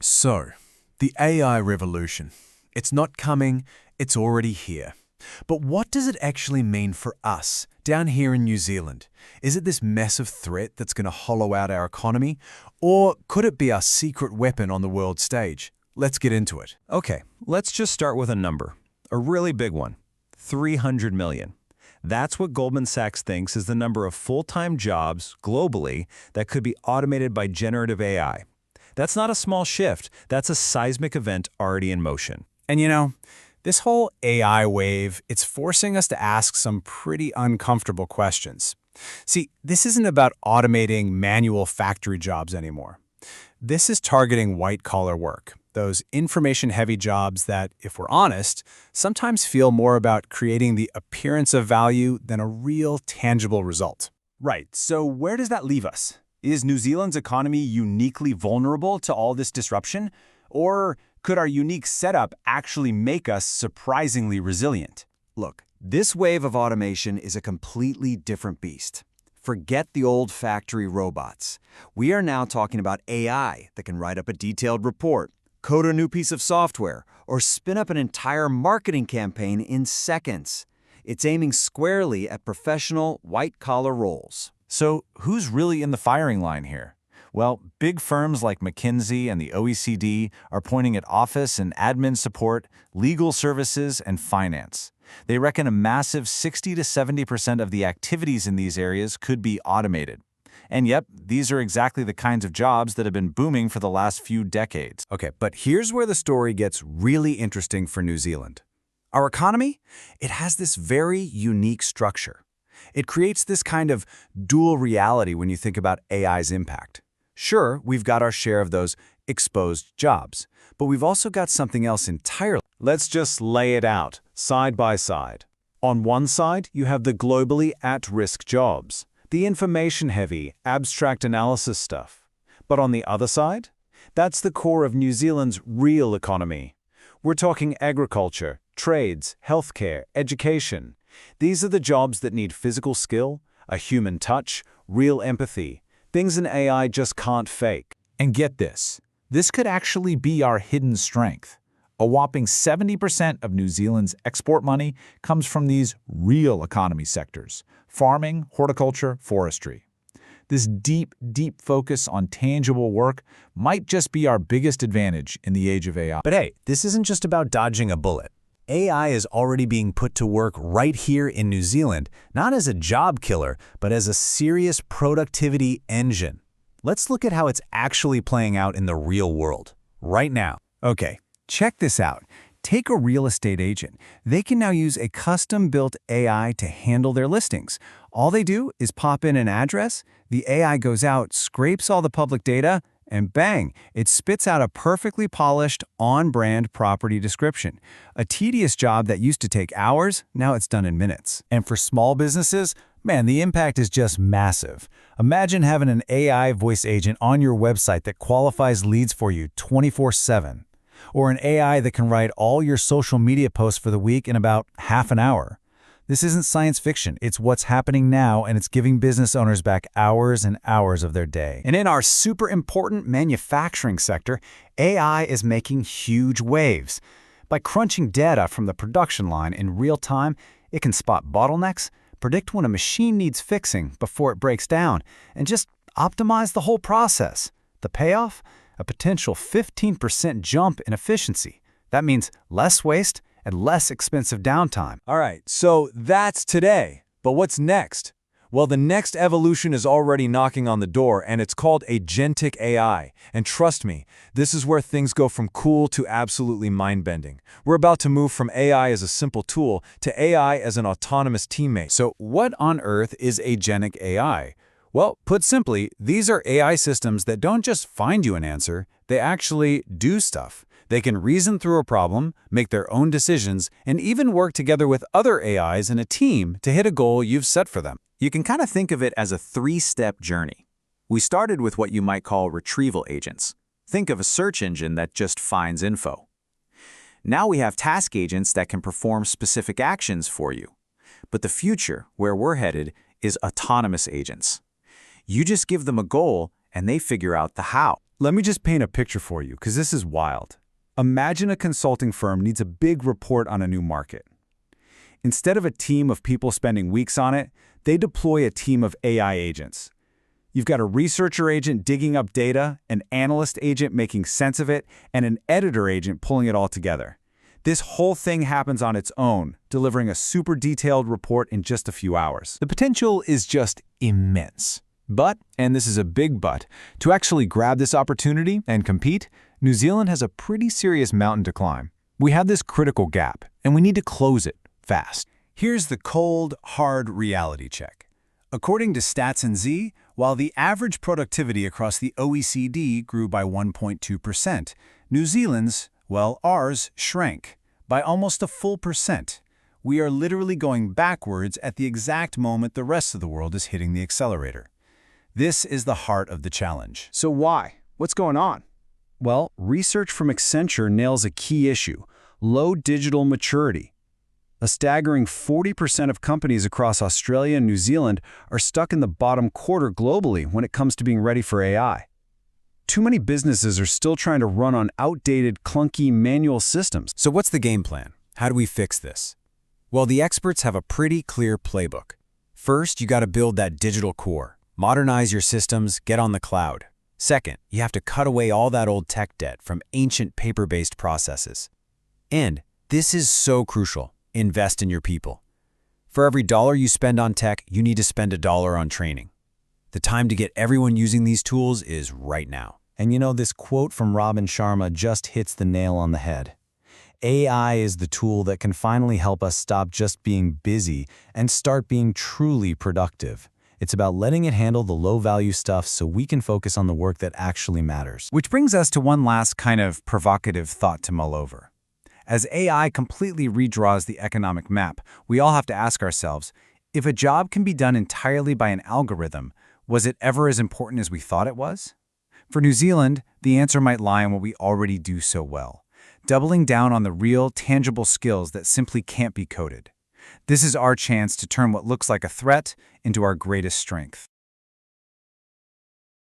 So, the AI revolution. It's not coming, it's already here. But what does it actually mean for us, down here in New Zealand? Is it this massive threat that's going to hollow out our economy? Or could it be our secret weapon on the world stage? Let's get into it. Okay, let's just start with a number. A really big one. 300 million. That's what Goldman Sachs thinks is the number of full-time jobs globally that could be automated by generative AI. That's not a small shift. That's a seismic event already in motion. And you know, this whole AI wave, it's forcing us to ask some pretty uncomfortable questions. See, this isn't about automating manual factory jobs anymore. This is targeting white-collar work, those information-heavy jobs that, if we're honest, sometimes feel more about creating the appearance of value than a real, tangible result. Right, so where does that leave us? Is New Zealand's economy uniquely vulnerable to all this disruption? Or could our unique setup actually make us surprisingly resilient? Look, this wave of automation is a completely different beast. Forget the old factory robots. We are now talking about AI that can write up a detailed report, code a new piece of software, or spin up an entire marketing campaign in seconds. It's aiming squarely at professional, white-collar roles. So who's really in the firing line here? Well, big firms like McKinsey and the OECD are pointing at office and admin support, legal services, and finance. They reckon a massive 60 to 70% of the activities in these areas could be automated. And yep, these are exactly the kinds of jobs that have been booming for the last few decades. Okay, but here's where the story gets really interesting for New Zealand. Our economy, it has this very unique structure. It creates this kind of dual reality when you think about AI's impact. Sure, we've got our share of those exposed jobs, but we've also got something else entirely. Let's just lay it out, side by side. On one side, you have the globally at-risk jobs, the information-heavy, abstract analysis stuff. But on the other side, that's the core of New Zealand's real economy. We're talking agriculture, trades, healthcare, education. These are the jobs that need physical skill, a human touch, real empathy, things an AI just can't fake. And get this could actually be our hidden strength. A whopping 70% of New Zealand's export money comes from these real economy sectors: farming, horticulture, forestry. This deep focus on tangible work might just be our biggest advantage in the age of AI. But hey, this isn't just about dodging a bullet. AI is already being put to work right here in New Zealand, not as a job killer, but as a serious productivity engine. Let's look at how it's actually playing out in the real world, right now. Okay, check this out. Take a real estate agent. They can now use a custom-built AI to handle their listings. All they do is pop in an address, the AI goes out, scrapes all the public data, and bang, it spits out a perfectly polished, on-brand property description. A tedious job that used to take hours, now it's done in minutes. And for small businesses, man, the impact is just massive. Imagine having an AI voice agent on your website that qualifies leads for you 24/7. Or an AI that can write all your social media posts for the week in about half an hour. This isn't science fiction. It's what's happening now, and it's giving business owners back hours and hours of their day. And in our super important manufacturing sector, AI is making huge waves. By crunching data from the production line in real time, it can spot bottlenecks, predict when a machine needs fixing before it breaks down, and just optimize the whole process. The payoff? A potential 15% jump in efficiency. That means less waste and less expensive downtime. All right, so that's today. But what's next? Well, the next evolution is already knocking on the door, and it's called agentic AI. And trust me, this is where things go from cool to absolutely mind-bending. We're about to move from AI as a simple tool to AI as an autonomous teammate. So what on earth is agentic AI? Well, put simply, these are AI systems that don't just find you an answer, they actually do stuff. They can reason through a problem, make their own decisions, and even work together with other AIs in a team to hit a goal you've set for them. You can kind of think of it as a three-step journey. We started with what you might call retrieval agents. Think of a search engine that just finds info. Now we have task agents that can perform specific actions for you. But the future, where we're headed, is autonomous agents. You just give them a goal, and they figure out the how. Let me just paint a picture for you, because this is wild. Imagine a consulting firm needs a big report on a new market. Instead of a team of people spending weeks on it, they deploy a team of AI agents. You've got a researcher agent digging up data, an analyst agent making sense of it, and an editor agent pulling it all together. This whole thing happens on its own, delivering a super detailed report in just a few hours. The potential is just immense. But, and this is a big but, to actually grab this opportunity and compete, New Zealand has a pretty serious mountain to climb. We have this critical gap, and we need to close it fast. Here's the cold, hard reality check. According to Stats&Z, while the average productivity across the OECD grew by 1.2%, New Zealand's, well, ours, shrank by almost a full percent. We are literally going backwards at the exact moment the rest of the world is hitting the accelerator. This is the heart of the challenge. So why? What's going on? Well, research from Accenture nails a key issue: low digital maturity. A staggering 40% of companies across Australia and New Zealand are stuck in the bottom quarter globally when it comes to being ready for AI. Too many businesses are still trying to run on outdated, clunky manual systems. So what's the game plan? How do we fix this? Well, the experts have a pretty clear playbook. First, you got to build that digital core. Modernize your systems, get on the cloud. Second, you have to cut away all that old tech debt from ancient paper-based processes. And this is so crucial: invest in your people. For every dollar you spend on tech, you need to spend $1 on training. The time to get everyone using these tools is right now. And you know, this quote from Robin Sharma just hits the nail on the head. AI is the tool that can finally help us stop just being busy and start being truly productive. It's about letting it handle the low-value stuff so we can focus on the work that actually matters. Which brings us to one last kind of provocative thought to mull over. As AI completely redraws the economic map, we all have to ask ourselves, if a job can be done entirely by an algorithm, was it ever as important as we thought it was? For New Zealand, the answer might lie in what we already do so well: doubling down on the real, tangible skills that simply can't be coded. This is our chance to turn what looks like a threat into our greatest strength.